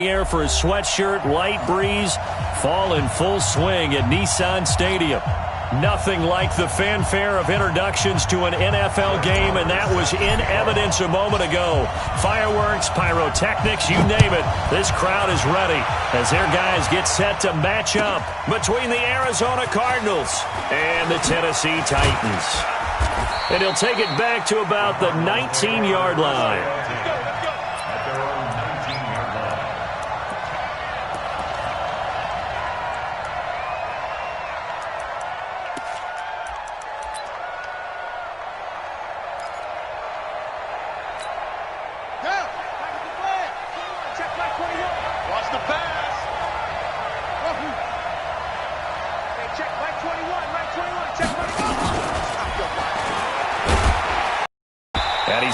Air for his sweatshirt, light breeze, fall in full swing at Nissan Stadium. Nothing like the fanfare of introductions to an NFL game, and that was in evidence a moment ago. Fireworks, pyrotechnics, you name it. This crowd is ready as their guys get set to match up between the Arizona Cardinals and the Tennessee Titans. And he'll take it back to about the 19-yard line.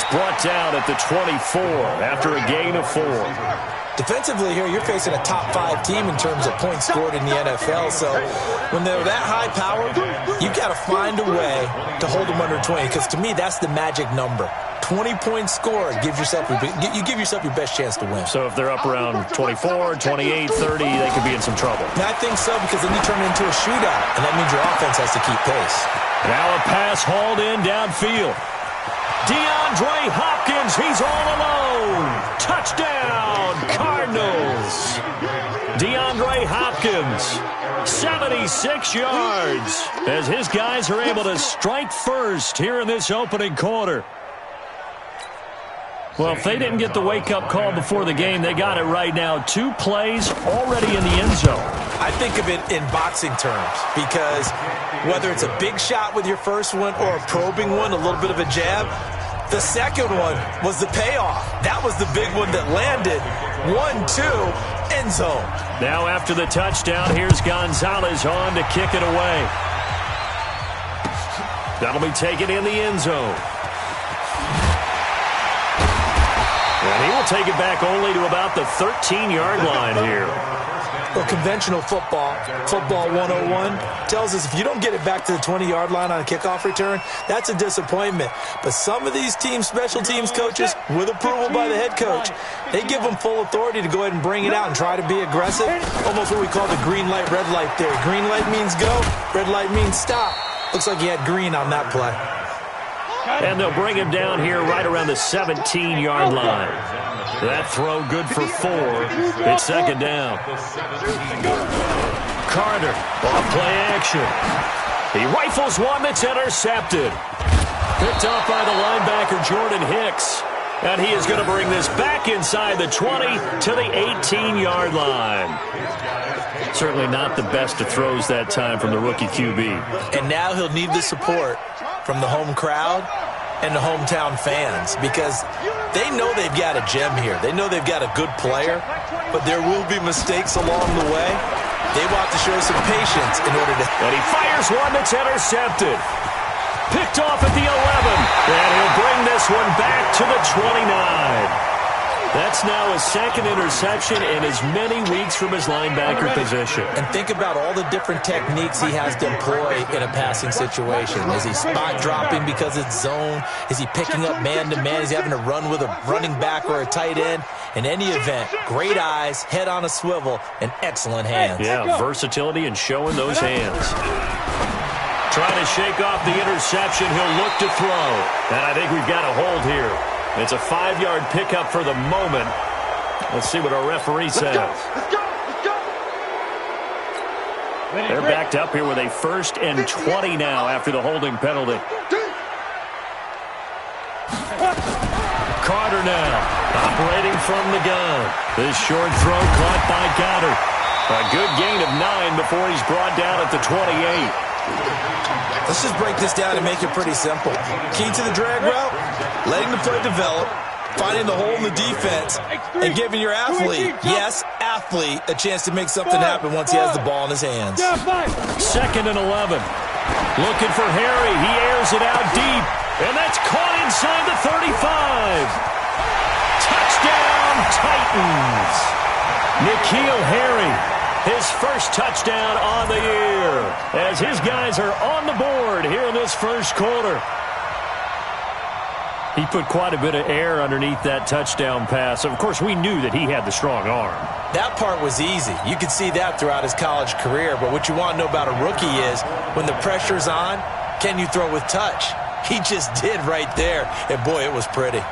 Brought down at the 24 after a gain of 4. Defensively here, you're facing a top 5 team in terms of points scored in the NFL. So when they're that high powered, you got to find a way to hold them under 20. Because to me, that's the magic number. 20 points scored, you give yourself your best chance to win. So if they're up around 24, 28, 30, they could be in some trouble. And I think so, because then you turn it into a shootout, and that means your offense has to keep pace. Now a pass hauled in downfield. DeAndre Hopkins, he's all alone. Touchdown, Cardinals. DeAndre Hopkins, 76 yards, as his guys are able to strike first here in this opening quarter. Well, if they didn't get the wake-up call before the game, they got it right now. 2 plays already in the end zone. I think of it in boxing terms, because whether it's a big shot with your first one or a probing one, a little bit of a jab, the second one was the payoff. That was the big one that landed. 1-2, end zone. Now after the touchdown, here's Gonzalez on to kick it away. That'll be taken in the end zone. And he will take it back only to about the 13-yard line here. Well, conventional football 101, tells us if you don't get it back to the 20-yard line on a kickoff return, that's a disappointment. But some of these special teams coaches, with approval by the head coach, they give them full authority to go ahead and bring it out and try to be aggressive. Almost what we call the green light, red light theory. Green light means go, red light means stop. Looks like he had green on that play. And they'll bring him down here right around the 17-yard line. That throw good for 4. It's second down. Carter, off play action. He rifles one that's intercepted. Picked off by the linebacker, Jordan Hicks. And he is going to bring this back inside the 20 to the 18-yard line. Certainly not the best of throws that time from the rookie QB. And now he'll need the support from the home crowd and the hometown fans, because they know they've got a gem here. They know they've got a good player, but there will be mistakes along the way. They will have to show some patience in order to... And he fires one that's intercepted. Picked off at the 11. And he'll bring this one back to the 29. That's now his second interception in as many weeks from his linebacker position. And think about all the different techniques he has to employ in a passing situation. Is he spot dropping because it's zone? Is he picking up man-to-man? Is he having to run with a running back or a tight end? In any event, great eyes, head on a swivel, and excellent hands. Yeah, versatility and showing those hands. Trying to shake off the interception. He'll look to throw. And I think we've got a hold here. It's a 5-yard pickup for the moment. Let's see what our referee says. Let's go. They're backed up here with a 1st and 20 now after the holding penalty. Carter now, operating from the gun. This short throw caught by Goddard. A good gain of 9 before he's brought down at the 28. Let's just break this down and make it pretty simple. Key to the drag route, letting the play develop, finding the hole in the defense, and giving your athlete, yes, athlete, a chance to make something happen once he has the ball in his hands. 2nd and 11. Looking for Harry. He airs it out deep. And that's caught inside the 35. Touchdown, Titans. N'Keal Harry. His first touchdown on the year as his guys are on the board here in this first quarter. He put quite a bit of air underneath that touchdown pass. Of course, we knew that he had the strong arm. That part was easy. You could see that throughout his college career. But what you want to know about a rookie is when the pressure's on, can you throw with touch? He just did right there. And, boy, it was pretty.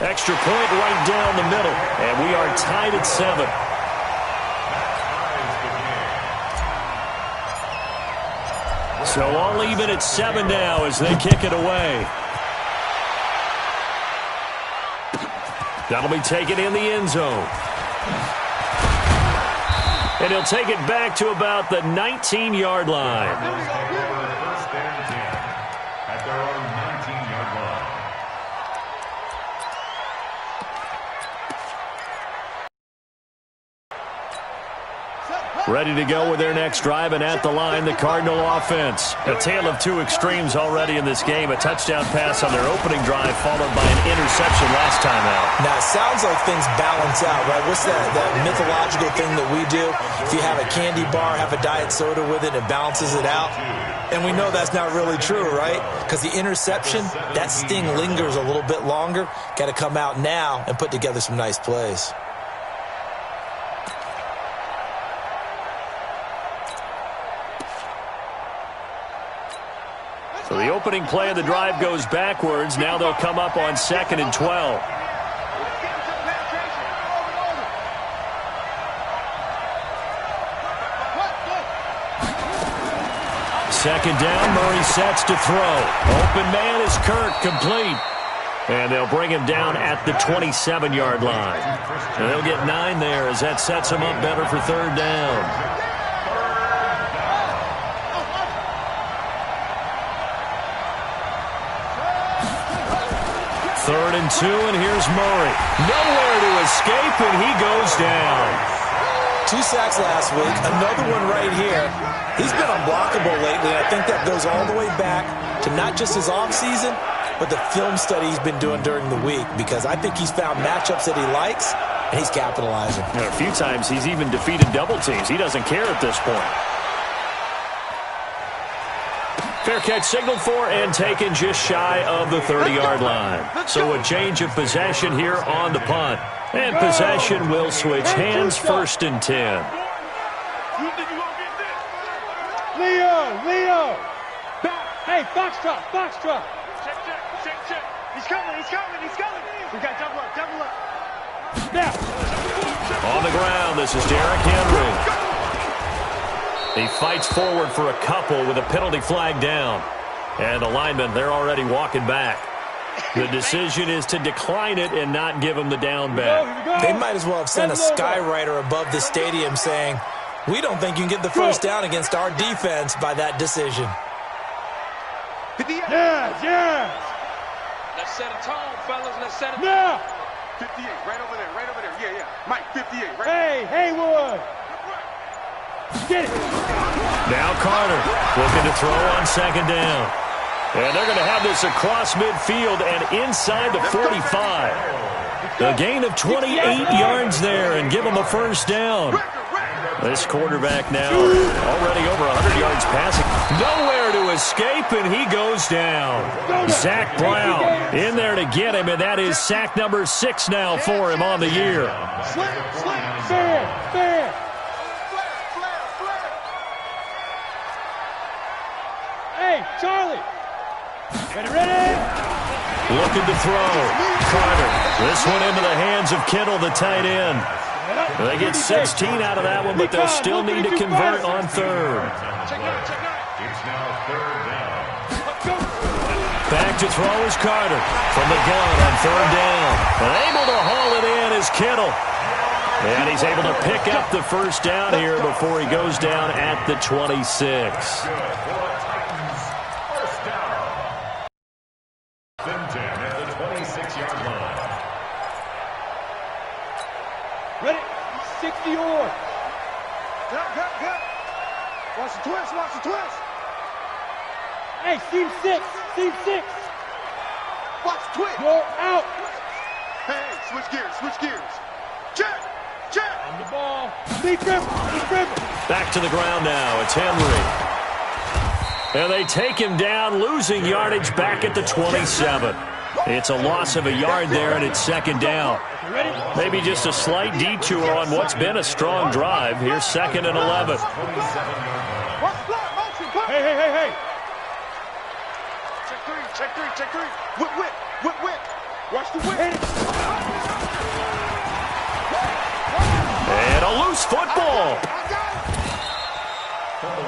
Extra point right down the middle. And we are tied at 7. So all even at 7 now as they kick it away. That'll be taken in the end zone. And he'll take it back to about the 19-yard line. Ready to go with their next drive, and at the line, the Cardinal offense. A tale of two extremes already in this game. A touchdown pass on their opening drive, followed by an interception last time out. Now, it sounds like things balance out, right? What's that mythological thing that we do? If you have a candy bar, have a diet soda with it, it balances it out. And we know that's not really true, right? Because the interception, that sting lingers a little bit longer. Got to come out now and put together some nice plays. So the opening play of the drive goes backwards. Now they'll come up on 2nd and 12. Second down, Murray sets to throw. Open man is Kirk, complete. And they'll bring him down at the 27-yard line. And they'll get 9 there as that sets him up better for 3rd down. 3rd and 2, and here's Murray. Nowhere to escape, and he goes down. 2 sacks last week, another one right here. He's been unblockable lately, and I think that goes all the way back to not just his offseason, but the film study he's been doing during the week, because I think he's found matchups that he likes, and he's capitalizing. And a few times he's even defeated double teams. He doesn't care at this point. Fair catch signaled for and taken just shy of the 30-yard line. So a change of possession here on the punt. And possession will switch hands, 1st and 10. Leo! Hey, Foxtrot! Check. He's coming. We got double up. Now. On the ground, this is Derrick Henry. He fights forward for a couple with a penalty flag down. And the linemen, they're already walking back. The decision is to decline it and not give him the down back. They might as well have sent a skywriter above the stadium saying, we don't think you can get the 1st down against our defense by that decision. Yeah. Let's set a tone, fellas. Let's set a tone. Now. 58, right over there. Yeah. Mike, 58, right Hey, Haywood. Get it. Now Carter looking to throw on 2nd down. And they're going to have this across midfield and inside the 45. A gain of 28 yards there and give them a 1st down. This quarterback now already over 100 yards passing. Nowhere to escape, and he goes down. Zach Brown in there to get him, and that is sack number 6 now for him on the year. Fair. Hey, Charlie. Ready? Looking to throw. Carter. This one into the hands of Kittle, the tight end. They get 16 out of that one, but they'll still need to convert on 3rd. It's now 3rd down. Back to throw is Carter from the gun on 3rd down. And able to haul it in is Kittle. And he's able to pick up the 1st down here before he goes down at the 26. Ready? 60 yards. Good. Watch the twist. Hey, seam 6. Watch the twist. Go out. Hey, switch gears. Check. On the ball. Lee Griffin. Back to the ground now. It's Henry. And they take him down, losing yardage back at the 27. It's a loss of a yard there, and it's second down. Maybe just a slight detour on what's been a strong drive. Here's 2nd and 11. Hey. Check three. Whip. Watch the whip. And a loose football.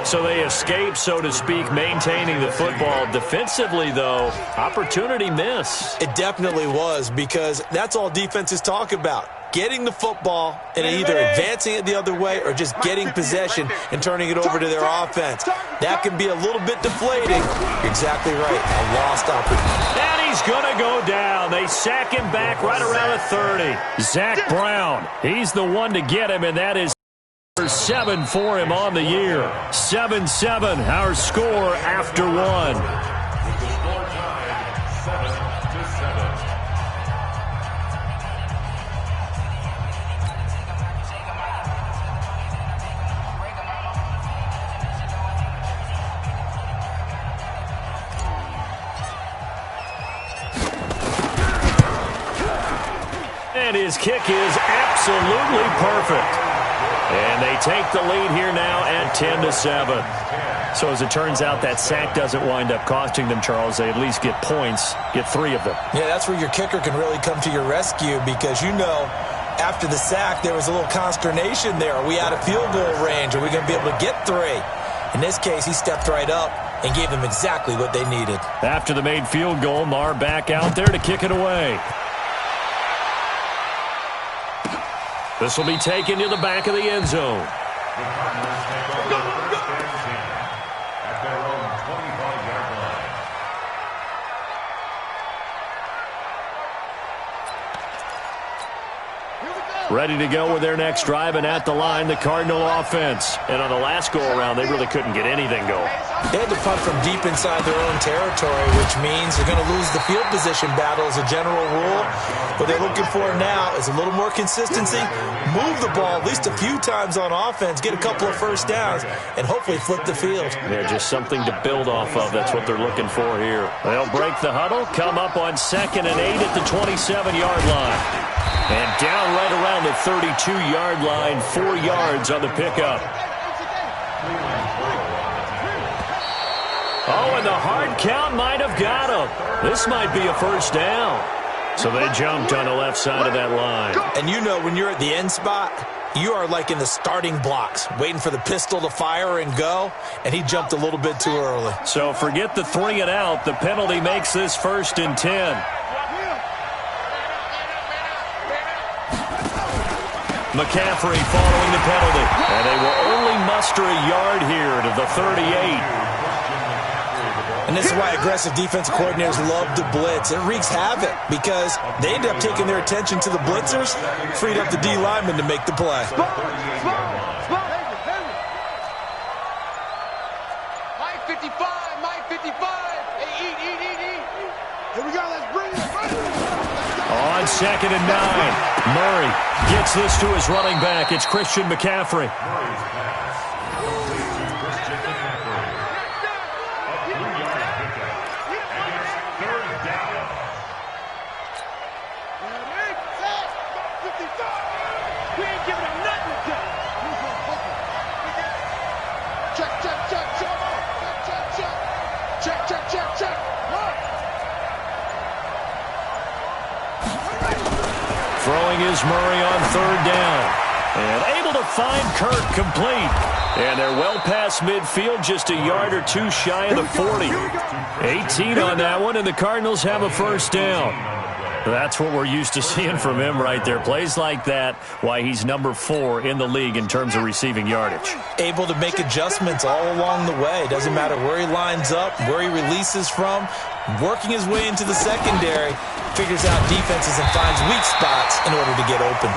So they escape, so to speak, maintaining the football. Defensively, though, opportunity miss. It definitely was, because that's all defenses talk about. Getting the football and either advancing it the other way or just getting possession and turning it over to their offense. That can be a little bit deflating. You're exactly right. A lost opportunity. And he's going to go down. They sack him back right around the 30. Zach Brown, he's the one to get him, and that is 7 for him on the year. 7-7, our score after one. And his kick is absolutely perfect. And they take the lead here now at 10-7. So as it turns out, that sack doesn't wind up costing them, Charles. They at least get points, get 3 of them. Yeah, that's where your kicker can really come to your rescue, because after the sack, there was a little consternation there. Are we out of field goal range? Are we going to be able to get 3? In this case, he stepped right up and gave them exactly what they needed. After the made field goal, Marr back out there to kick it away. This will be taken to the back of the end zone. Ready to go with their next drive, and at the line, the Cardinal offense. And on the last go-around, they really couldn't get anything going. They had to punt from deep inside their own territory, which means they're going to lose the field position battle as a general rule. What they're looking for now is a little more consistency, move the ball at least a few times on offense, get a couple of first downs, and hopefully flip the field. Yeah, just something to build off of. That's what they're looking for here. They'll break the huddle, come up on 2nd and 8 at the 27-yard line. And down right around the 32-yard line, 4 yards on the pickup. Oh, and the hard count might have got him. This might be a first down. So they jumped on the left side of that line. And when you're at the end spot, you are like in the starting blocks, waiting for the pistol to fire and go, and he jumped a little bit too early. So forget the 3 and out. The penalty makes this 1st and 10. McCaffrey following the penalty. And they will only muster a yard here to the 38. And this is why aggressive defensive coordinators love to blitz. It wreaks havoc because they end up taking their attention to the blitzers, freed up the D lineman to make the play. Mike 55. Hey, eat. Here we go. Let's bring it. On 2nd and 9, Murray gets this to his running back. It's Christian McCaffrey. Throwing is Murray on 3rd down. And able to find Kirk complete. And they're well past midfield, just a yard or 2 shy of the 40. 18 on that one, and the Cardinals have a first down. That's what we're used to seeing from him right there. Plays like that, why he's number 4 in the league in terms of receiving yardage. Able to make adjustments all along the way. Doesn't matter where he lines up, where he releases from. Working his way into the secondary, figures out defenses and finds weak spots in order to get open.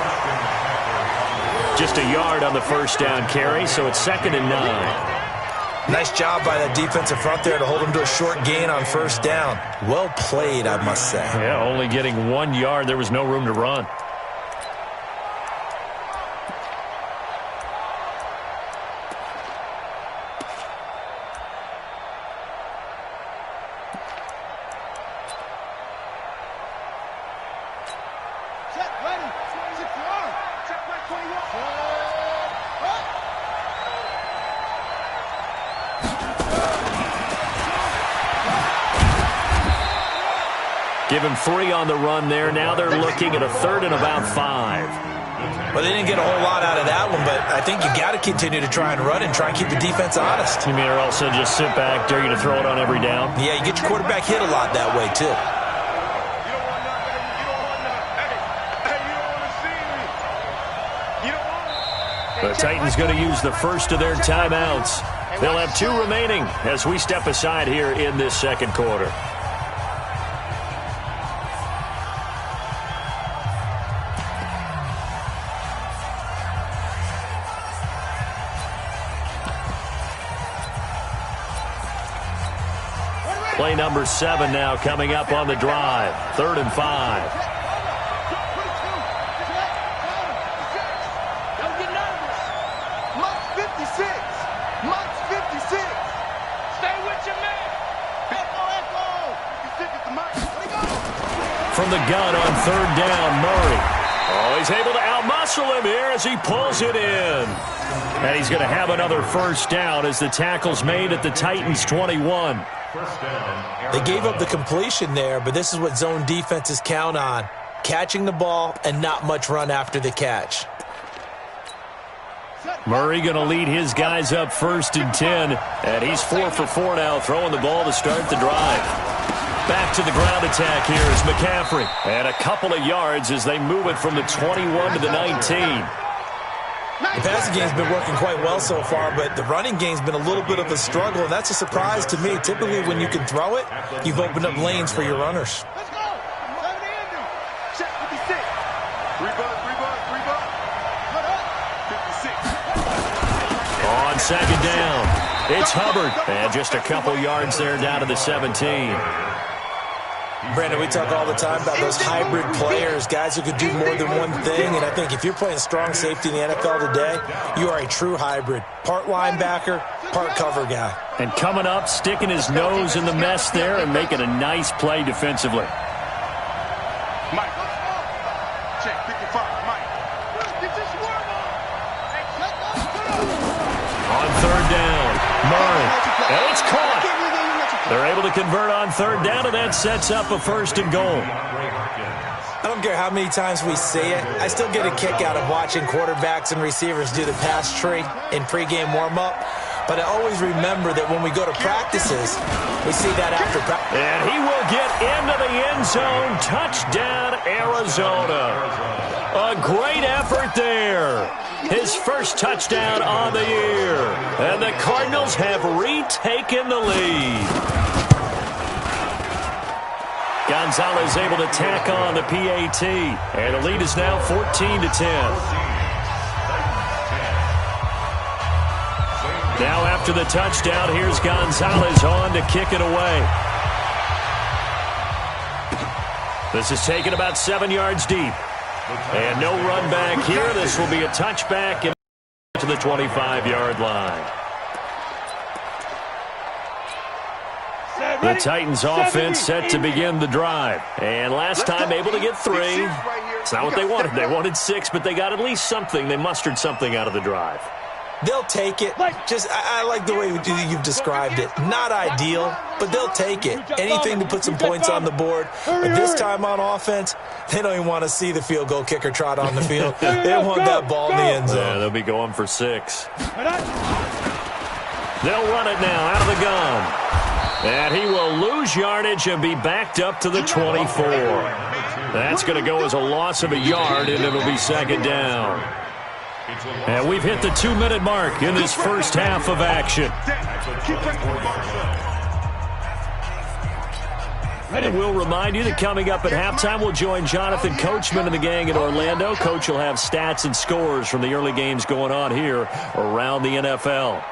Just a yard on the first down carry, so it's 2nd and 9. Nice job by that defensive front there to hold him to a short gain on first down. Well played, I must say. Yeah, only getting 1 yard. There was no room to run. Give him 3 on the run there. Now they're looking at a 3rd and about 5. Well, they didn't get a whole lot out of that one, but I think you got to continue to try and run and try and keep the defense honest. You mean, or also just sit back, dare you to throw it on every down? Yeah, you get your quarterback hit a lot that way, too. The Titans going to use the first of their timeouts. They'll have 2 remaining as we step aside here in this second quarter. Play number 7 now coming up on the drive. 3rd and 5. From the gun on 3rd down, Murray. Oh, he's able to outmuscle him here as he pulls it in. And he's going to have another first down as the tackle's made at the Titans' 21. They gave up the completion there, but this is what zone defenses count on. Catching the ball and not much run after the catch. Murray going to lead his guys up 1st and 10. And he's 4 for 4 now, throwing the ball to start the drive. Back to the ground attack here is McCaffrey. And a couple of yards as they move it from the 21 to the 19. The passing game's been working quite well so far, but the running game's been a little bit of a struggle, and that's a surprise to me. Typically, when you can throw it, you've opened up lanes for your runners. Let's go. Check 56. Rebuzz. 56. On 2nd down, it's Hubbard. And just a couple yards there down to the 17. Brandon, we talk all the time about those hybrid players, guys who could do more than one thing, and I think if you're playing strong safety in the NFL today, you are a true hybrid. Part linebacker, part cover guy. And coming up, sticking his nose in the mess there and making a nice play defensively. Mike. Check 55. Mike. Get this worm on 3rd down, Murray. And it's caught. They're able to convert on 3rd down, and that sets up a 1st and goal. I don't care how many times we see it. I still get a kick out of watching quarterbacks and receivers do the pass tree in pregame warm-up. But I always remember that when we go to practices, we see that after practice. And he will get into the end zone. Touchdown, Arizona. A great effort there. His first touchdown on the year. And the Cardinals have retaken the lead. Gonzalez able to tack on the PAT. And the lead is now 14-10. Now after the touchdown, here's Gonzalez on to kick it away. This is taken about 7 yards deep. And no run back here. This will be a touchback to the 25-yard line. The Titans offense set to begin the drive. And last time able to get 3. It's not what they wanted. They wanted 6, but they got at least something. They mustered something out of the drive. They'll take it. I like the way you've described it. Not ideal, but they'll take it. Anything to put some points on the board. But this time on offense, they don't even want to see the field goal kicker trot on the field. They want that ball in the end zone. Yeah, they'll be going for 6. They'll run it now out of the gun. And he will lose yardage and be backed up to the 24. That's going to go as a loss of a yard, and it'll be 2nd down. And we've hit the 2-minute mark in this first half of action. And we'll remind you that coming up at halftime, we'll join Jonathan Coachman and the gang in Orlando. Coach will have stats and scores from the early games going on here around the NFL.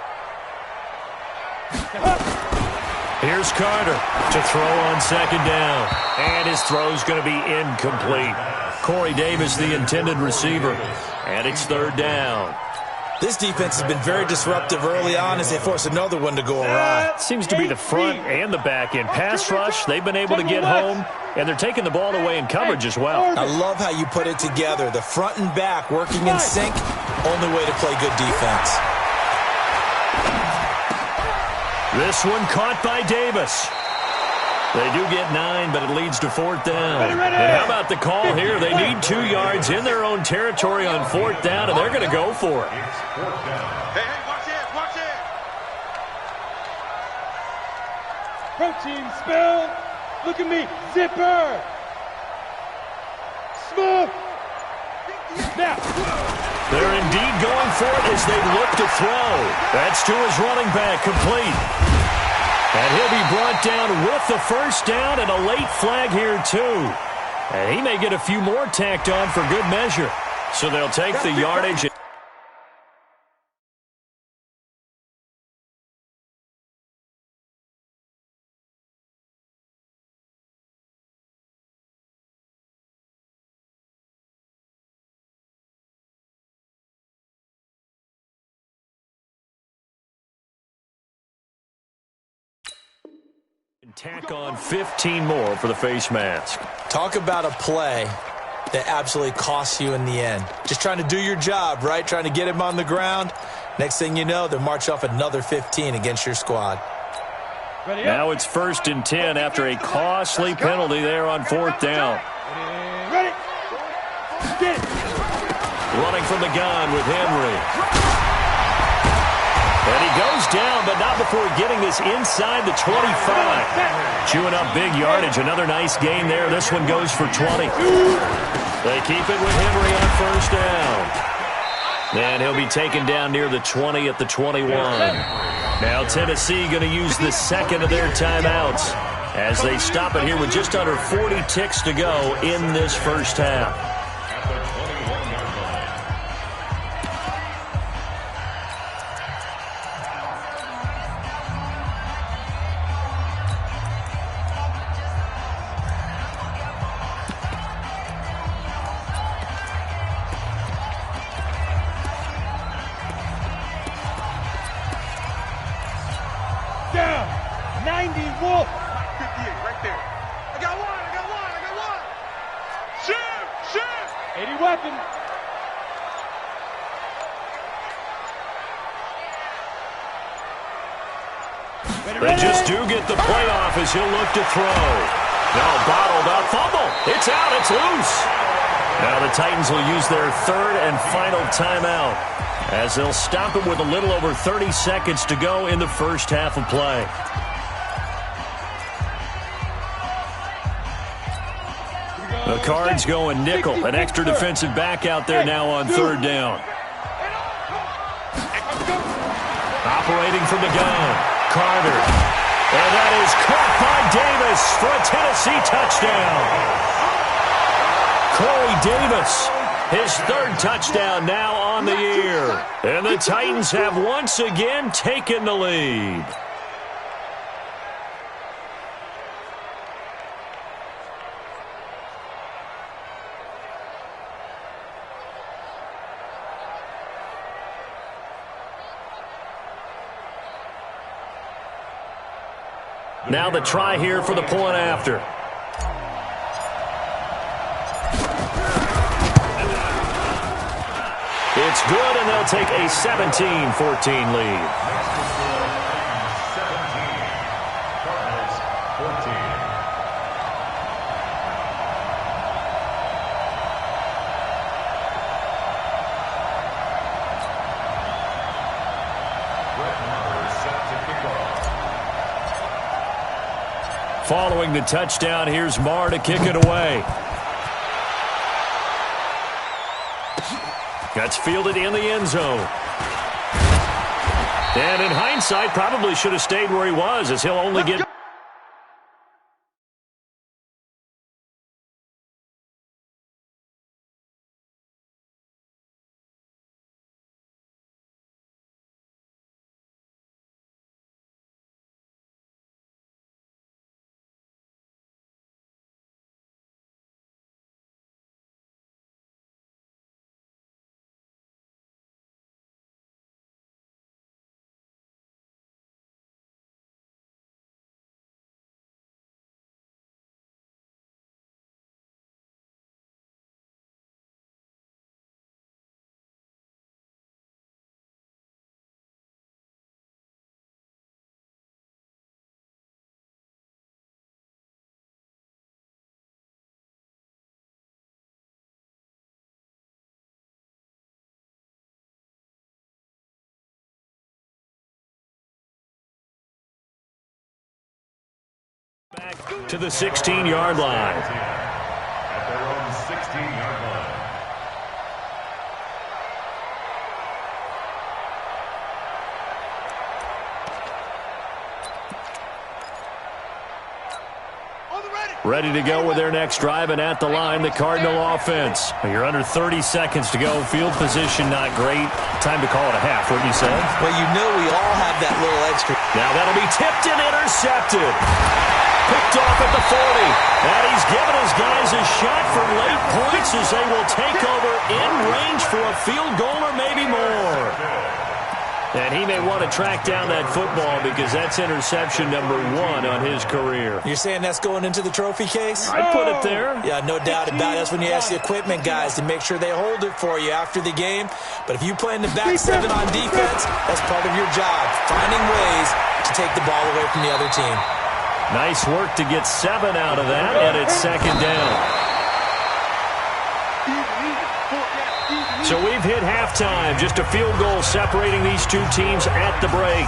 Here's Carter to throw on 2nd down. And his throw's going to be incomplete. Corey Davis, the intended receiver. And it's 3rd down. This defense has been very disruptive early on as they force another one to go awry. Seems to be the front and the back end. Pass rush, they've been able to get home, and they're taking the ball away in coverage as well. I love how you put it together. The front and back working in sync, only way to play good defense. This one caught by Davis. They do get 9, but it leads to 4th down. And how about the call here? They need 2 yards in their own territory on 4th down, and they're going to go for it. Hey, watch it, watch it. Protein spell. Look at me. Zipper. Smoke. Now. They're indeed going for it as they look to throw. That's to his running back, complete. And he'll be brought down with the first down and a late flag here, too. And he may get a few more tacked on for good measure. So they'll take the yardage. Tack on 15 more for the face mask. Talk about a play that absolutely costs you in the end. Just trying to do your job, right? Trying to get him on the ground. Next thing you know, they'll march off another 15 against your squad. Now it's 1st and 10 after a costly penalty there on 4th down. Ready. Get it. Running from the gun with Henry. And he goes down, but not before getting this inside the 25. Chewing up big yardage. Another nice gain there. This one goes for 20. They keep it with Henry on 1st down. And he'll be taken down near the 20 at the 21. Now Tennessee going to use the second of their timeouts as they stop it here with just under 40 ticks to go in this first half. Down. 90 Wolf. 58, right there. I got one. Shoot. 80 weapon. They just do get the playoff as he'll look to throw. Now bottled up. Fumble. It's out. It's loose. Now the Titans will use their 3rd and final timeout as they'll stop it with a little over 30 seconds to go in the first half of play. The Cards going nickel. An extra defensive back out there now on 3rd down. Operating from the gun. Carter. And that is caught by Davis for a Tennessee touchdown. Corey Davis, his 3rd touchdown now on the year. And the Titans have once again taken the lead. Now the try here for the point after. It's good, and they'll take a 17-14 lead. Following the touchdown, here's Marr to kick it away. That's fielded in the end zone. And in hindsight, probably should have stayed where he was, as he'll only get to the 16-yard line. At their own 16-yard line. Ready to go with their next drive, and at the line, the Cardinal offense. You're under 30 seconds to go. Field position not great. Time to call it a half, wouldn't you say? Well, you know we all have that little extra. Now that'll be tipped and intercepted. Picked off at the 40. And he's given his guys a shot for late points as they will take over in range for a field goal or maybe more. And he may want to track down that football because that's interception number 1 on his career. You're saying that's going into the trophy case? I'd put it there. Yeah, no doubt about it. That's when you ask the equipment guys to make sure they hold it for you after the game. But if you play in the back 7 on defense, that's part of your job, finding ways to take the ball away from the other team. Nice work to get 7 out of that, and it's second down. So we've hit halftime. Just a field goal separating these two teams at the break.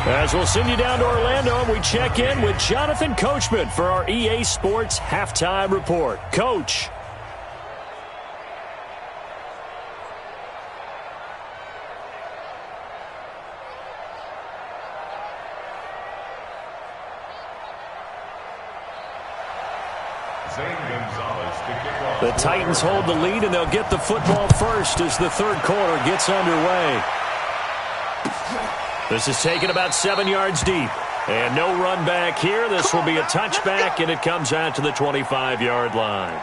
As we'll send you down to Orlando, and we check in with Jonathan Coachman for our EA Sports Halftime Report. Coach. The Titans hold the lead, and they'll get the football first as the third quarter gets underway. This is taken about 7 yards deep. And no run back here. This will be a touchback, and it comes out to the 25-yard line.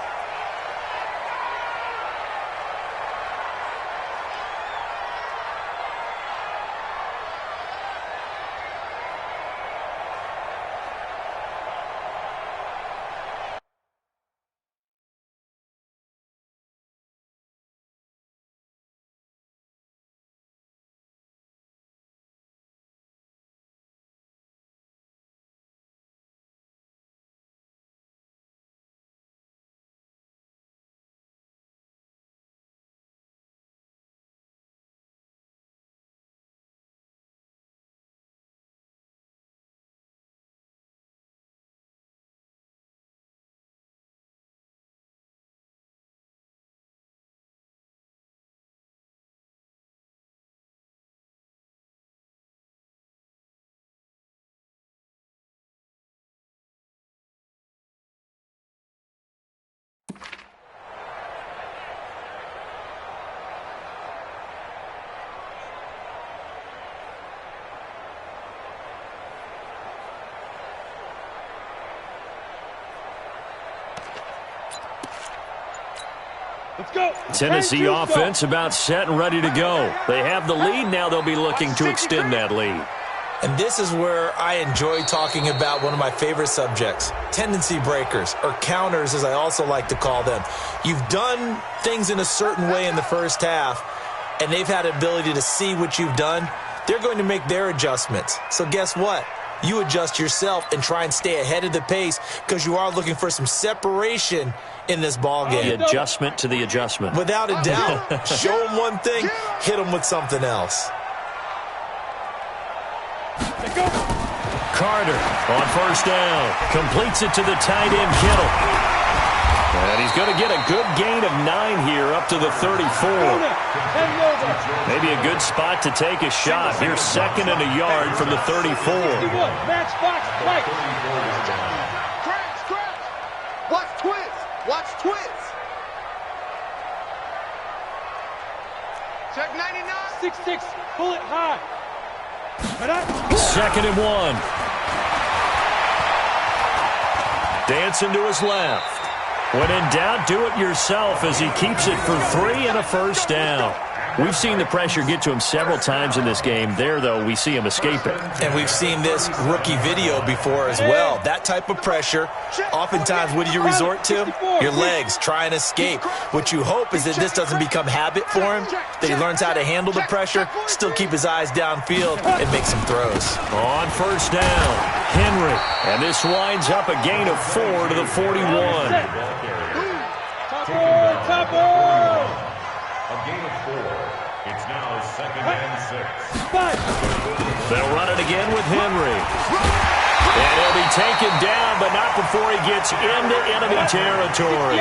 Let's go. Tennessee offense about set and ready to go. They have the lead. Now they'll be looking to extend that lead. And this is where I enjoy talking about one of my favorite subjects, tendency breakers, or counters as I also like to call them. You've done things in a certain way in the first half, and they've had the ability to see what you've done. They're going to make their adjustments. So guess what? You adjust yourself and try and stay ahead of the pace because you are looking for some separation in this ball game. The adjustment to the adjustment. Without a doubt. Show them one thing, hit them with something else. Carter on first down. Completes it to the tight end, Kittle. And he's going to get a good gain of 9 here up to the 34. Maybe a good spot to take a shot. Here's second and a yard from the 34. Match box, right. Scratch. Watch twist. Watch twist. Check 99. 6-6. Pull it high. Second and 1. Dancing to his left. When in doubt, do it yourself as he keeps it for 3 and a first down. We've seen the pressure get to him several times in this game. There, though, we see him escape it. And we've seen this rookie video before as well. That type of pressure, oftentimes, what do you resort to? Your legs, try and escape. What you hope is that this doesn't become habit for him, that he learns how to handle the pressure, still keep his eyes downfield, and make some throws. On first down, Henry. And this winds up a gain of 4 to the 41. Topper. A gain of 4. It's now second and 6. They'll run it again with Henry. And he'll be taken down, but not before he gets into enemy territory.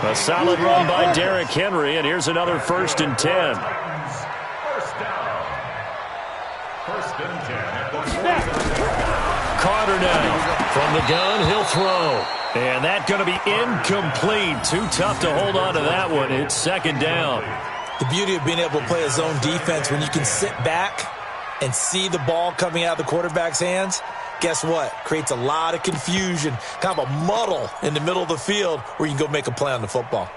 A solid run by Derrick Henry, and here's another 1st and 10. First down. 1st and 10 at the Carter now. From the gun, he'll throw. And that's going to be incomplete. Too tough to hold on to that one. It's 2nd down. The beauty of being able to play a zone defense when you can sit back and see the ball coming out of the quarterback's hands, guess what? Creates a lot of confusion, kind of a muddle in the middle of the field where you can go make a play on the football.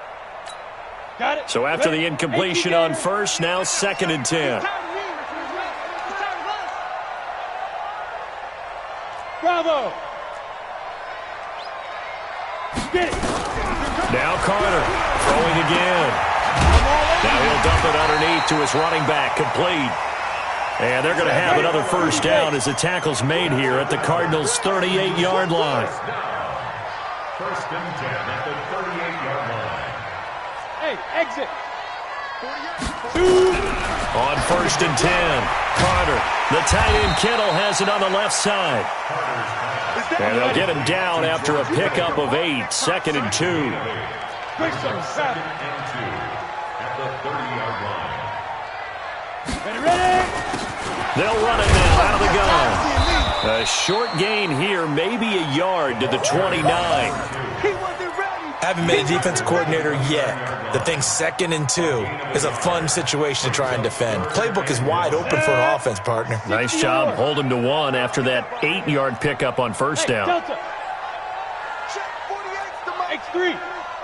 Got it. So after the incompletion on 1st, now 2nd and 10. Bravo. Get it. Now Carter throwing again. Now he'll dump it underneath to his running back, complete. And they're going to have another 1st down as the tackle's made here at the Cardinals' 38-yard line. 1st and 10 at the 38-yard line. Hey, exit. On 1st and 10, Carter, the tight end Kittle has it on the left side. And they'll get him down after a pickup of 8, 2nd and 2. Quick some Second and 2 at the 30-yard line. Ready? They'll run it now out of the gun. A short gain here, maybe a yard to the 29. Haven't been a defense coordinator yet. The thing 2nd and 2 is a fun situation to try and defend. Playbook is wide open for an offense, partner. Nice job holding to 1 after that 8-yard pickup on 1st down. Delta. X3.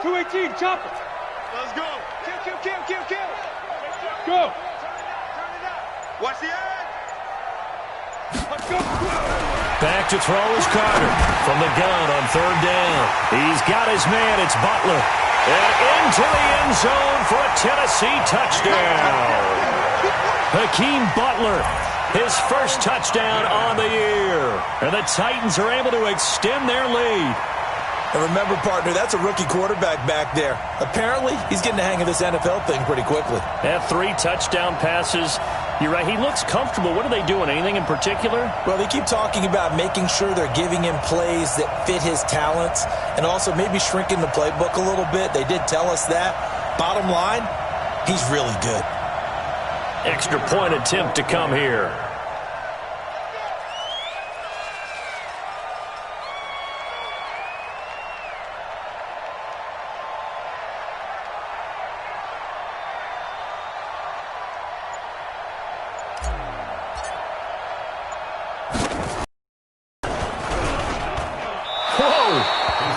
218. Chopper. Let's go. Kill. Go. Watch the edge. Let's go. Back to throw is Carter from the gun on 3rd down. He's got his man. It's Butler. And into the end zone for a Tennessee touchdown. Hakeem Butler, his 1st touchdown on the year. And the Titans are able to extend their lead. And remember, partner, that's a rookie quarterback back there. Apparently, he's getting the hang of this NFL thing pretty quickly. Have 3 touchdown passes. You're right, he looks comfortable. What are they doing? Anything in particular? Well, they keep talking about making sure they're giving him plays that fit his talents and also maybe shrinking the playbook a little bit. They did tell us that. Bottom line, he's really good. Extra point attempt to come here.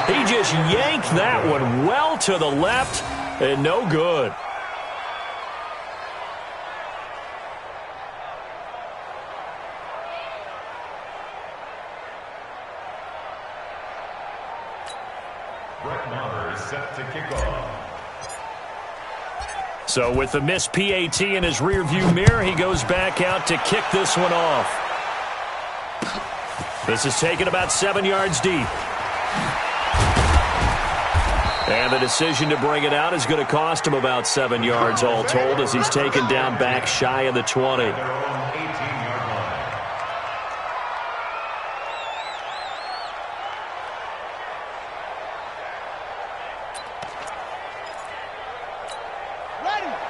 He just yanked that one well to the left and no good. Brett is set to kick off. So with the missed PAT in his rearview mirror, he goes back out to kick this one off. This is taken about 7 yards deep. And the decision to bring it out is going to cost him about 7 yards all told as he's taken down back shy of the 20. Their own 18-yard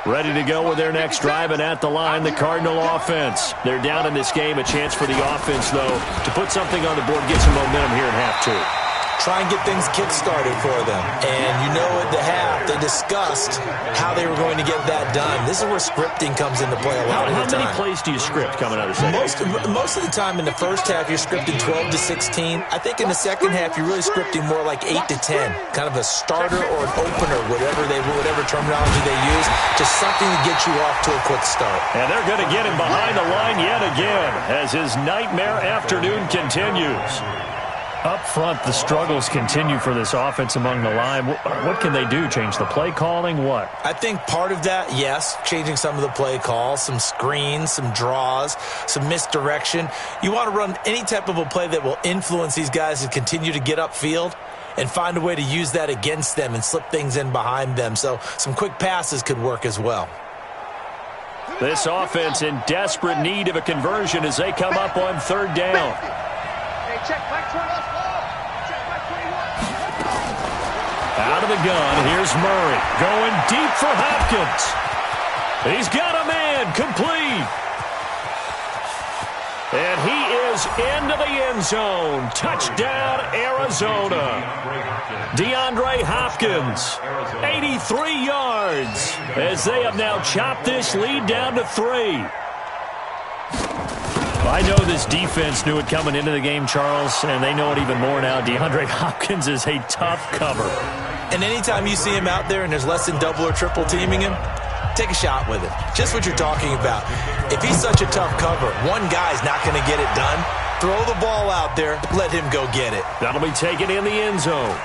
line. Ready to go with their next drive, and at the line, the Cardinal offense. They're down in this game. A chance for the offense, though, to put something on the board, get some momentum here in half 2. Try and get things kick-started for them. And you know at the half, they discussed how they were going to get that done. This is where scripting comes into play a lot of the time. How many plays do you script coming out of the second? Most of the time in the first half, you're scripting 12 to 16. I think in the second half, you're really scripting more like 8 to 10. Kind of a starter or an opener, whatever terminology they use. Just something to get you off to a quick start. And they're going to get him behind the line yet again as his nightmare afternoon continues. Up front, the struggles continue for this offense among the line. What can they do? Change the play calling? What? I think part of that, yes, changing some of the play calls, some screens, some draws, some misdirection. You want to run any type of a play that will influence these guys to continue to get upfield and find a way to use that against them and slip things in behind them. So some quick passes could work as well. This offense in desperate need of a conversion as they come up on 3rd down. check back 20. Check back 21. Out of the gun, here's Murray. Going deep for Hopkins. He's got a man, complete. And he is into the end zone. Touchdown, Arizona. DeAndre Hopkins, 83 yards, as they have now chopped this lead down to 3. I know this defense knew it coming into the game, Charles, and they know it even more now. DeAndre Hopkins is a tough cover. And anytime you see him out there and there's less than double or triple teaming him, take a shot with him. Just what you're talking about. If he's such a tough cover, one guy's not going to get it done. Throw the ball out there. Let him go get it. That'll be taken in the end zone.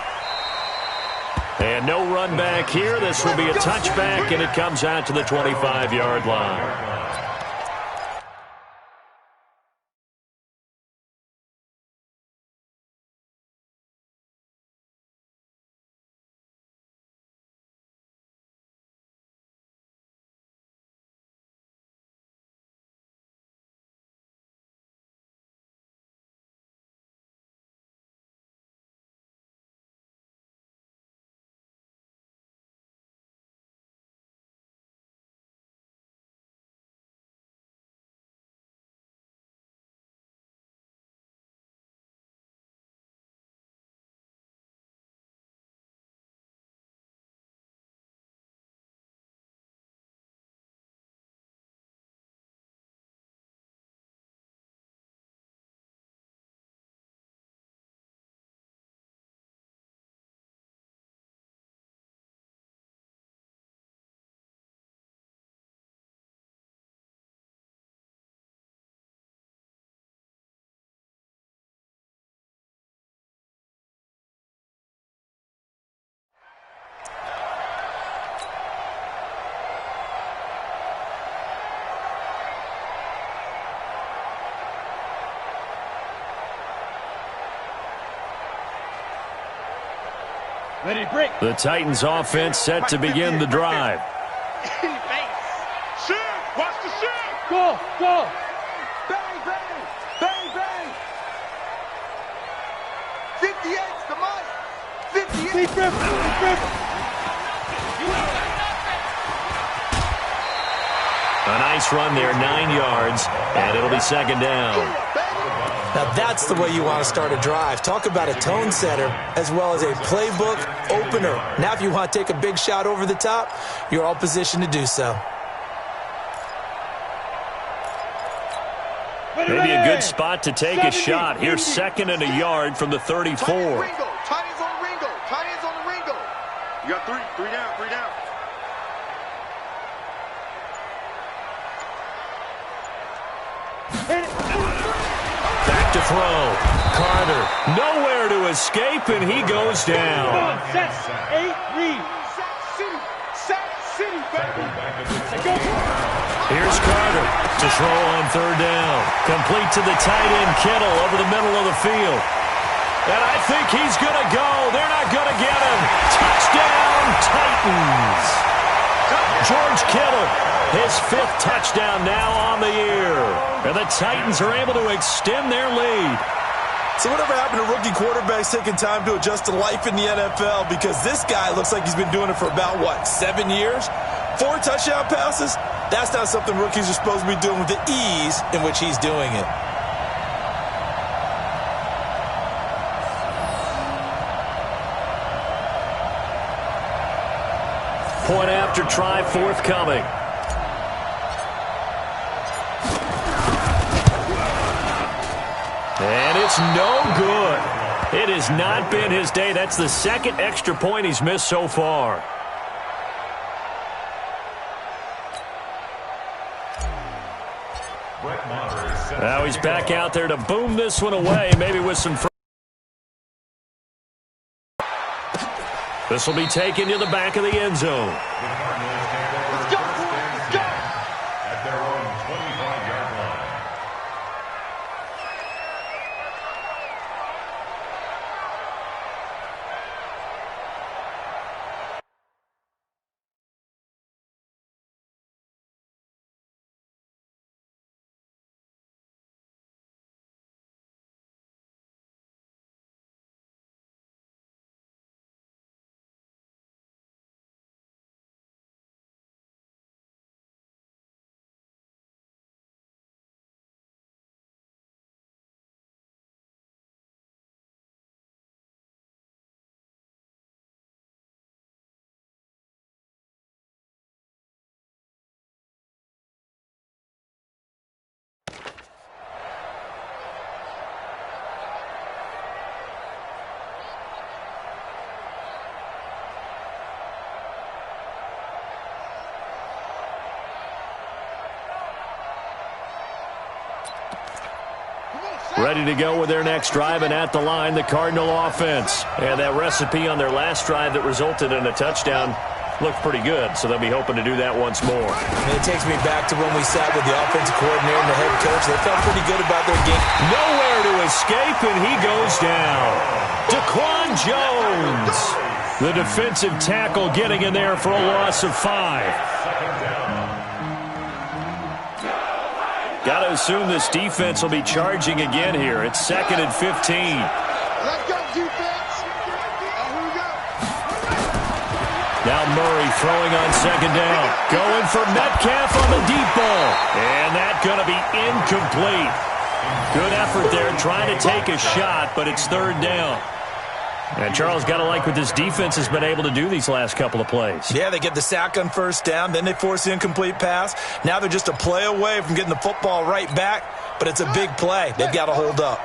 And no run back here. This will be a touchback, and it comes out to the 25-yard line. Ready, break. The Titans offense set to begin the drive. Shoot! Watch the shoot! Go, go. Bang, bang. Bang, bang. 58's the mic. 58. Deep rip, deep rip. A nice run there, 9 yards, and it'll be second down. Now that's the way you want to start a drive. Talk about a tone setter as well as a playbook opener. Now if you want to take a big shot over the top, you're all positioned to do so. Maybe a good spot to take a shot. Here's second and a yard from the 34. Tight ends on the Ringo. Tight ends on the Ringo. You got three down, three down. Back to throw. Carter, nowhere to escape, and he goes Come down. on, set. 8, read. Sack City, baby. Go. Here's Carter to throw on third down. Complete to the tight end, Kittle, over the middle of the field. And I think he's going to go. They're not going to get him. Touchdown, Titans. George Kittle, his 5th touchdown now on the year. And the Titans are able to extend their lead. So whatever happened to rookie quarterbacks taking time to adjust to life in the NFL? Because this guy looks like he's been doing it for about, 7 years? 4 touchdown passes? That's not something rookies are supposed to be doing with the ease in which he's doing it. Point after try forthcoming. And it's no good. It has not been his day. That's the 2nd extra point he's missed so far. Now he's back out there to boom this one away, maybe with some... This will be taken to the back of the end zone. Ready to go with their next drive, and at the line, the Cardinal offense. And that recipe on their last drive that resulted in a touchdown looked pretty good, so they'll be hoping to do that once more. And it takes me back to when we sat with the offensive coordinator and the head coach. They felt pretty good about their game. Nowhere to escape, and he goes down. Daquan Jones, the defensive tackle, getting in there for a loss of 5. Got to assume this defense will be charging again here. It's 2nd and 15. Let's go, defense. Here we go. Now Murray throwing on 2nd down. Going for Metcalf on the deep ball. And that's going to be incomplete. Good effort there trying to take a shot, but it's 3rd down. And Charles, got to like what this defense has been able to do these last couple of plays. Yeah, they get the sack on 1st down, then they force the incomplete pass. Now they're just a play away from getting the football right back, but it's a big play. They've got to hold up.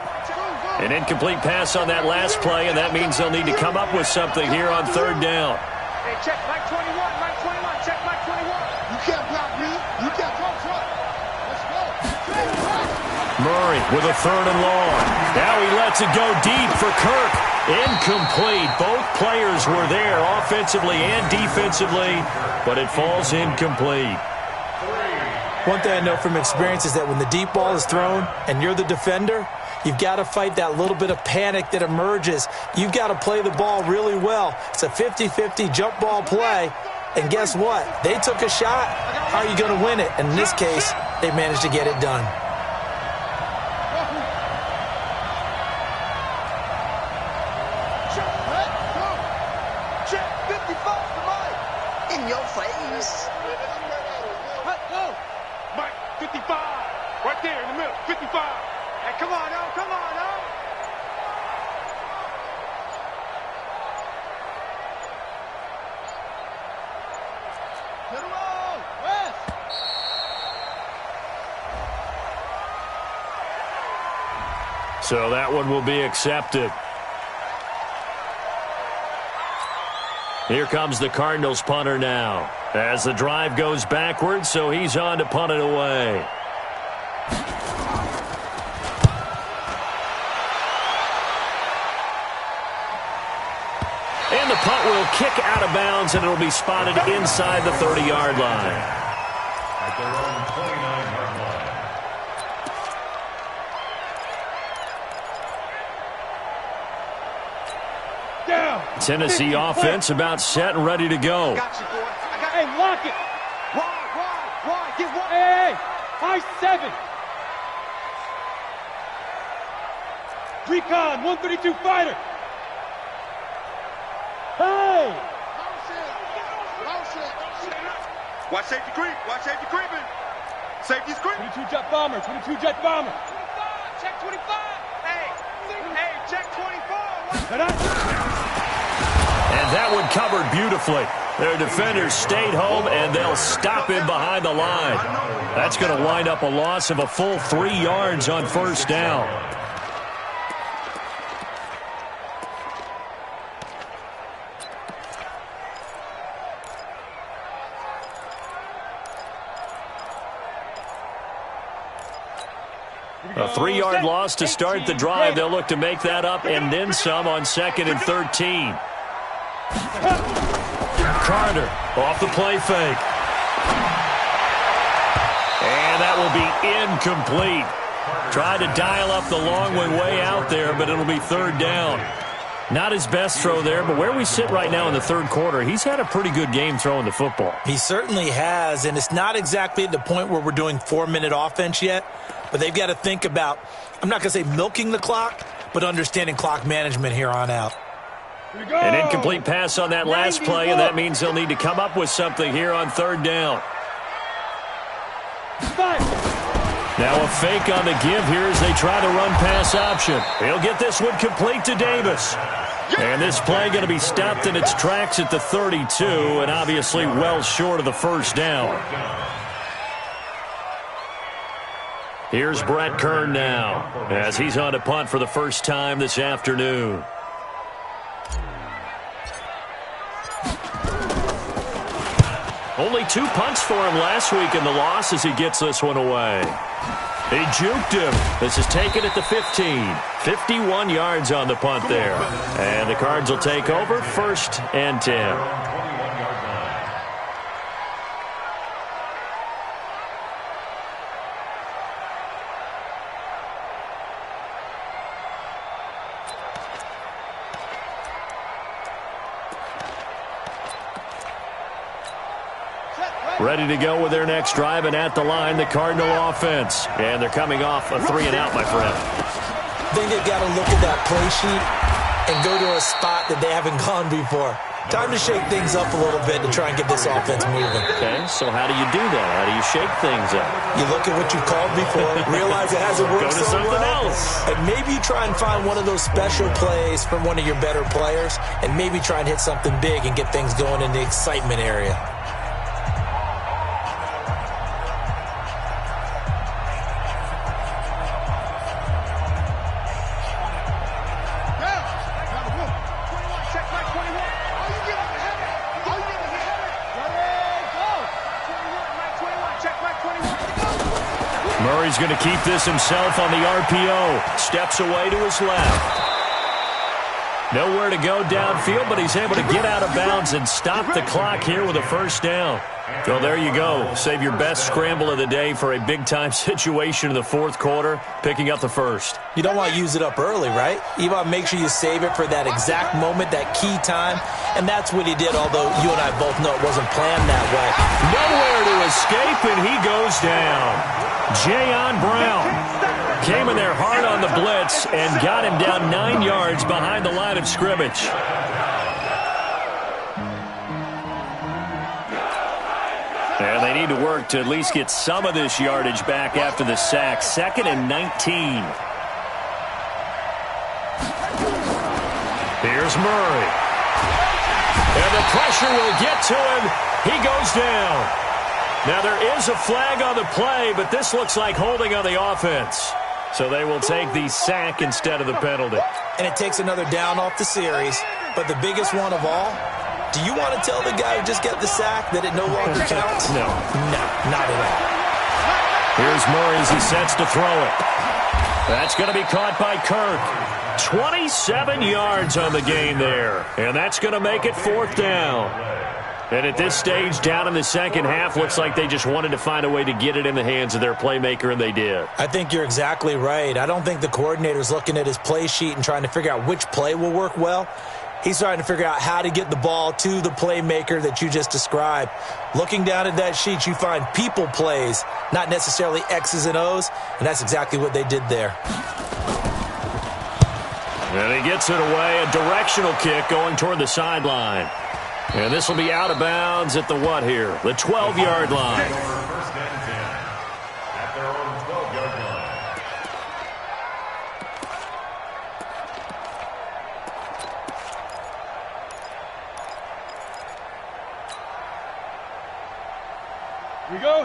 An incomplete pass on that last play, and that means they'll need to come up with something here on 3rd down. Hey, check Mike 21, Mike 21, check Mike 21. You can't block me. You can't go front. Let's go. Murray with a 3rd and long. Now he lets it go deep for Kirk. Incomplete. Both players were there offensively and defensively, but it falls incomplete. One thing I know from experience is that when the deep ball is thrown and you're the defender, you've got to fight that little bit of panic that emerges. You've got to play the ball really well. It's a 50-50 jump ball play, and guess what? They took a shot. How are you going to win it? And in this case, they managed to get it done. In your face. Mike, 55. Right there in the middle, 55. Hey, come on now, come on now. Get him on, West. So that one will be accepted. Here comes the Cardinals punter now. As the drive goes backwards, so he's on to punt it away. And the punt will kick out of bounds, and it'll be spotted inside the 30-yard line. At their own 29-yard line. Tennessee offense about set and ready to go. Got you, boy. Hey, lock it. Wide. Get wide. Hey, high 7. Recon, 132 fighter. Hey. Watch safety creep. Watch safety creeping. Safety's creeping. 22 jet bomber, 22 jet bomber. 25, check 25. Hey, check 24. And that one covered beautifully. Their defenders stayed home, and they'll stop him behind the line. That's going to wind up a loss of a full 3 yards on 1st down. A 3-yard loss to start the drive. They'll look to make that up and then some on 2nd and 13. Carter off the play fake. And that will be incomplete. Tried to dial up the long one way out there, but it'll be 3rd down. Not his best throw there, but where we sit right now in the 3rd quarter, he's had a pretty good game throwing the football. He certainly has, and it's not exactly at the point where we're doing 4-minute offense yet, but they've got to think about, I'm not going to say milking the clock, but understanding clock management here on out. An incomplete pass on that last play, and that means they'll need to come up with something here on 3rd down. Now a fake on the give here as they try to run pass option. He'll get this one complete to Davis. And this play going to be stopped in its tracks at the 32, and obviously well short of the 1st down. Here's Brett Kern now as he's on to punt for the first time this afternoon. Only 2 punts for him last week in the loss as he gets this one away. He juked him. This is taken at the 15. 51 yards on the punt there. And the Cards will take over 1st and 10. Ready to go with their next drive, and at the line, the Cardinal offense. And they're coming off a 3-and-out, my friend. I think they've got to look at that play sheet and go to a spot that they haven't gone before. Time to shake things up a little bit to try and get this offense moving. Okay, so how do you do that? How do you shake things up? You look at what you've called before, realize it hasn't worked so well. Go to something else. And maybe you try and find one of those special plays from one of your better players, and maybe try and hit something big and get things going in the excitement area. Murray's going to keep this himself on the RPO. Steps away to his left. Nowhere to go downfield, but he's able to get out of bounds and stop the clock here with a 1st down. So there you go. Save your best scramble of the day for a big-time situation in the 4th quarter, picking up the 1st. You don't want to use it up early, right? You want to make sure you save it for that exact moment, that key time. And that's what he did, although you and I both know it wasn't planned that way. Nowhere to escape, and he goes down. Jayon Brown came in there hard on the blitz and got him down 9 yards behind the line of scrimmage. And they need to work to at least get some of this yardage back after the sack. 2nd and 19. Here's Murray. And the pressure will get to him. He goes down. Now, there is a flag on the play, but this looks like holding on the offense. So they will take the sack instead of the penalty. And it takes another down off the series. But the biggest one of all, do you want to tell the guy who just got the sack that it no longer counts? No. No, not at all. Here's Murray as he sets to throw it. That's going to be caught by Kirk. 27 yards on the gain there. And that's going to make it 4th down. And at this stage, down in the 2nd half, looks like they just wanted to find a way to get it in the hands of their playmaker, and they did. I think you're exactly right. I don't think the coordinator's looking at his play sheet and trying to figure out which play will work well. He's trying to figure out how to get the ball to the playmaker that you just described. Looking down at that sheet, you find people plays, not necessarily X's and O's, and that's exactly what they did there. And he gets it away, a directional kick going toward the sideline. And this will be out of bounds at the what here? The 12-yard line. 1st and 10 at their own 12-yard line.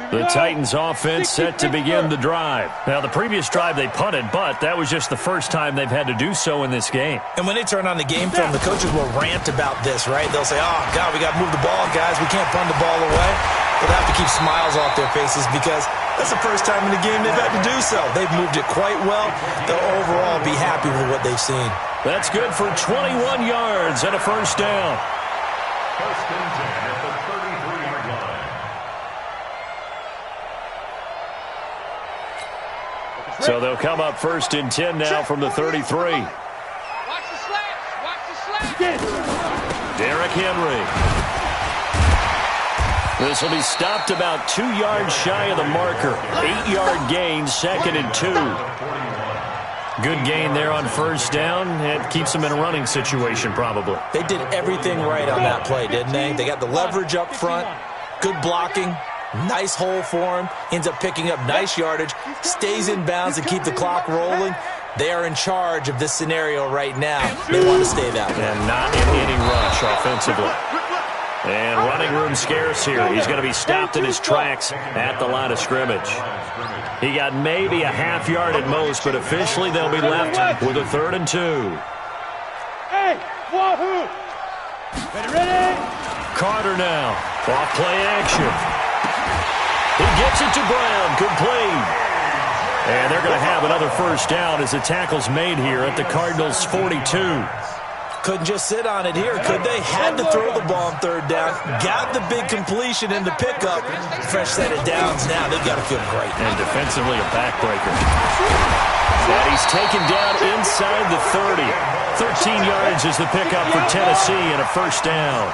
The Titans offense set to begin the drive. Now, the previous drive they punted, but that was just the first time they've had to do so in this game. And when they turn on the game film, the coaches will rant about this, right? They'll say, oh, God, we got to move the ball, guys. We can't punt the ball away. But they have to keep smiles off their faces because that's the first time in the game they've had to do so. They've moved it quite well. They'll overall be happy with what they've seen. That's good for 21 yards and a 1st down. 1st and 10 at the 33-yard line. So they'll come up 1st and 10 now from the 33. Watch the slaps. Watch the slaps. Derrick Henry. This will be stopped about 2 yards shy of the marker. 8-yard gain, 2nd and 2. Good gain there on 1st down. It keeps them in a running situation probably. They did everything right on that play, didn't they? They got the leverage up front, good blocking, nice hole for him, ends up picking up nice yardage, stays in bounds and keep the clock rolling. They are in charge of this scenario right now. They want to stay that way. And not in any rush offensively. And running room scarce here. He's going to be stopped in his tracks at the line of scrimmage. He got maybe a half yard at most, but officially they'll be left with a 3rd and 2. Hey, Wahoo! Ready? Carter now. Off play action. He gets it to Brown. Complete. And they're going to have another first down as the tackle's made here at the Cardinals' 42. Couldn't just sit on it here, could they? Had to throw the ball on third down. Got the big completion in the pickup. Fresh set of downs now. They've got to feel great. And defensively a backbreaker. And he's taken down inside the 30. 13 yards is the pickup for Tennessee and a first down.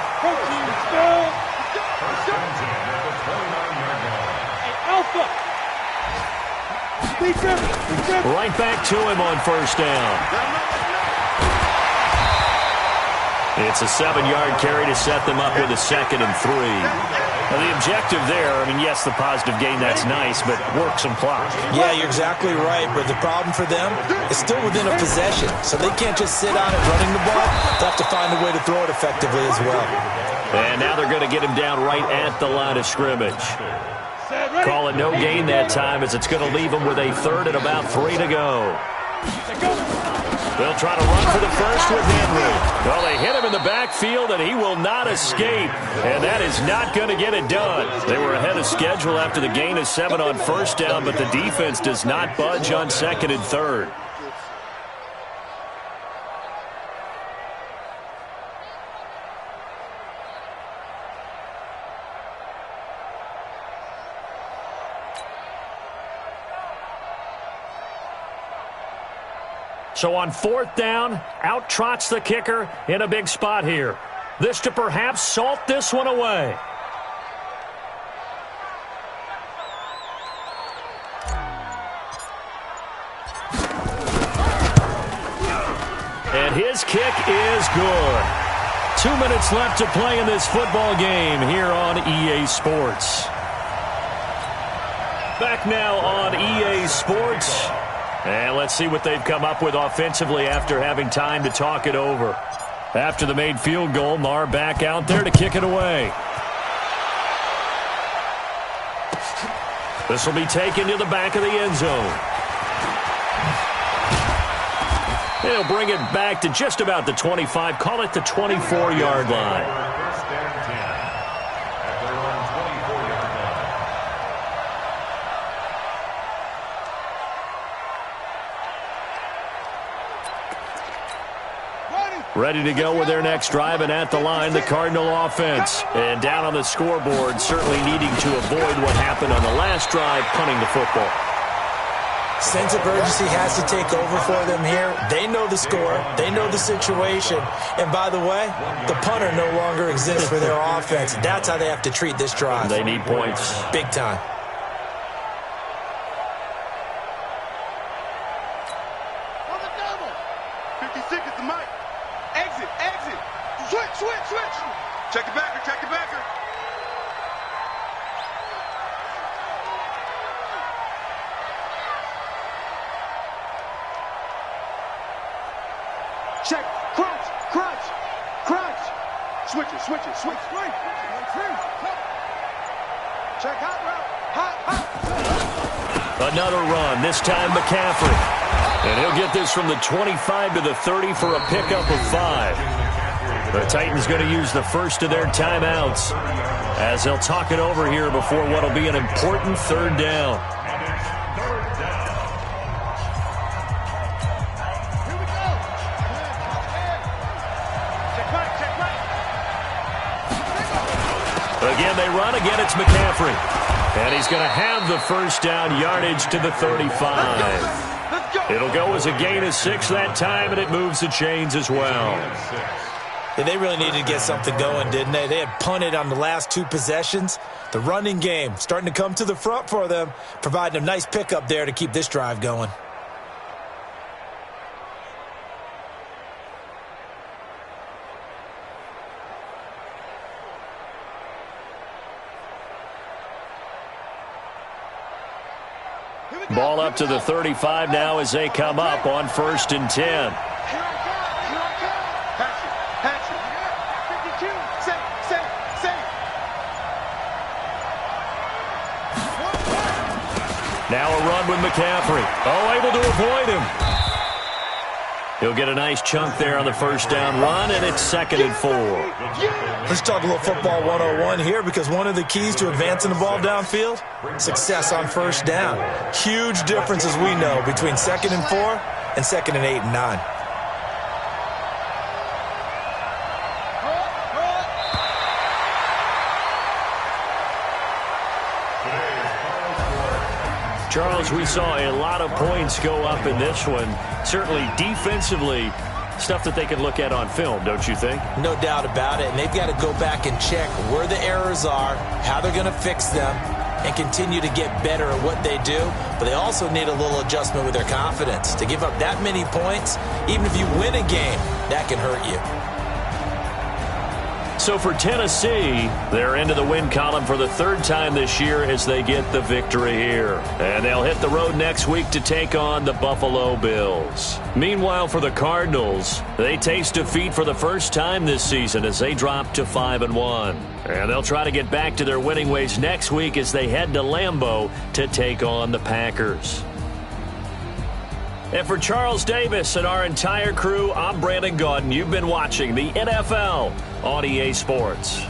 Right back to him on first down. It's a 7-yard carry to set them up with a 2nd and 3. Now, the objective there, I mean, yes, the positive gain, that's nice, but work some clock. Yeah, you're exactly right, but the problem for them is still within a possession, so they can't just sit on it running the ball. They'll have to find a way to throw it effectively as well. And now they're going to get him down right at the line of scrimmage. Call it no gain that time as it's going to leave him with a 3rd and about 3 to go. They'll try to run for the first with Henry. Well, they hit him in the backfield, and he will not escape. And that is not going to get it done. They were ahead of schedule after the gain of 7 on first down, but the defense does not budge on 2nd and 3rd. So on 4th down, out trots the kicker in a big spot here. This to perhaps salt this one away. And his kick is good. 2 minutes left to play in this football game here on EA Sports. Back now on EA Sports. And let's see what they've come up with offensively after having time to talk it over. After the made field goal, Marr back out there to kick it away. This will be taken to the back of the end zone. He'll bring it back to just about the 25, call it the 24-yard line. Ready to go with their next drive, and at the line, the Cardinal offense. And down on the scoreboard, certainly needing to avoid what happened on the last drive, punting the football. Sense of urgency has to take over for them here. They know the score. They know the situation. And by the way, the punter no longer exists for their offense. That's how they have to treat this drive. They need points. Big time. On the double. 56 is the mic. Exit, exit. Switch, switch, switch. Check the backer, check the backer. Check. Crunch, crunch, crunch. Switch it, switch it, switch. Check hot route. Hot, hot. Another run, this time McCaffrey. And he'll get this from the 25 to the 30 for a pickup of 5. The Titans going to use the first of their timeouts as they'll talk it over here before what will be an important 3rd down. Here we go. Check right, check right. Again, they run. Again, it's McCaffrey. And he's going to have the first down, yardage to the 35. It'll go as a gain of 6 that time, and it moves the chains as well. Yeah, they really needed to get something going, didn't they? They had punted on the last 2 possessions. The running game starting to come to the front for them, providing a nice pickup there to keep this drive going. Ball up to the 35 now as they come up on 1st and 10. Here I come. Hatch it. 52. Safe. Now a run with McCaffrey. Oh, able to avoid him. He'll get a nice chunk there on the first down run, and it's 2nd and 4. Let's talk a little football 101 here, because one of the keys to advancing the ball downfield, success on first down. Huge difference, as we know, between 2nd and 4 and 2nd and 8 and 9. Charles, we saw a lot of points go up in this one. Certainly defensively, stuff that they can look at on film, don't you think? No doubt about it. And they've got to go back and check where the errors are, how they're going to fix them, and continue to get better at what they do. But they also need a little adjustment with their confidence. To give up that many points, even if you win a game, that can hurt you. So for Tennessee, they're into the win column for the 3rd time this year as they get the victory here. And they'll hit the road next week to take on the Buffalo Bills. Meanwhile, for the Cardinals, they taste defeat for the first time this season as they drop to 5-1. And they'll try to get back to their winning ways next week as they head to Lambeau to take on the Packers. And for Charles Davis and our entire crew, I'm Brandon Gaudin. You've been watching the NFL on EA Sports.